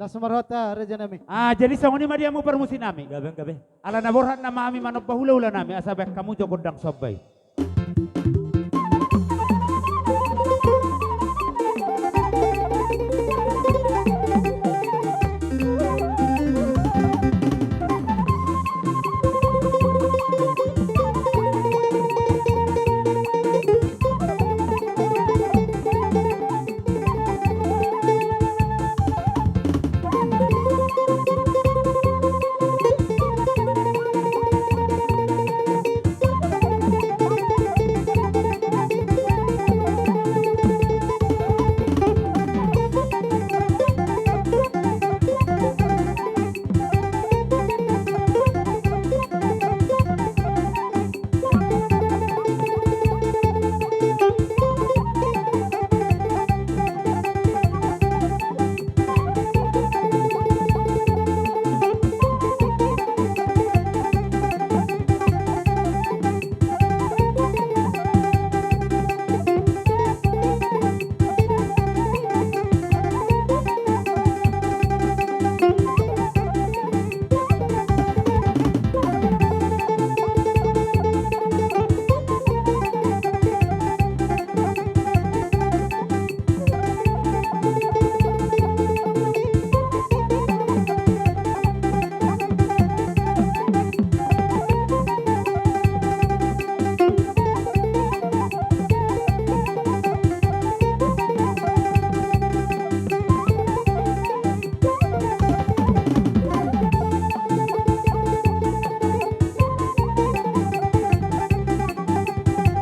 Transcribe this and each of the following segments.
Langsung marhota reja nami. Jadi sangoni madia mo permusi nami. Gabe. Ala naborhan na mami manop pahula-hula nami asabek kamu jogodang sobay.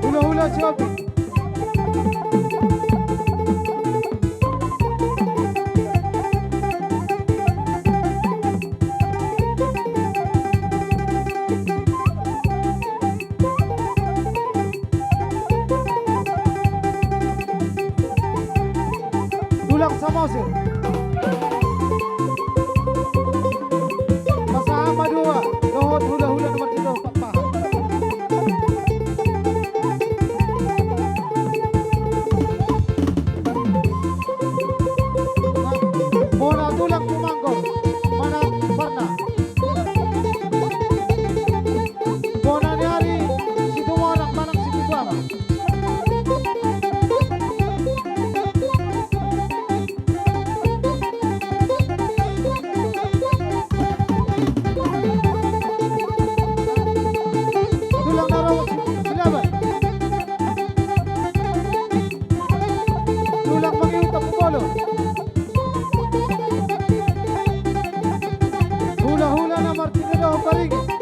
Hula-hula si Obi. Tulang Samosir. Kasama dua. Lohot hula-hula nomor 3 Pak Pahat. Mona tulang Tumanggol. Mana Barna. Mona ni hari si Tumarang manang si Tuara. Tulang Naraw Silaban. Tulang Magiutang Polo. Hula-hula na Martinero Parigi.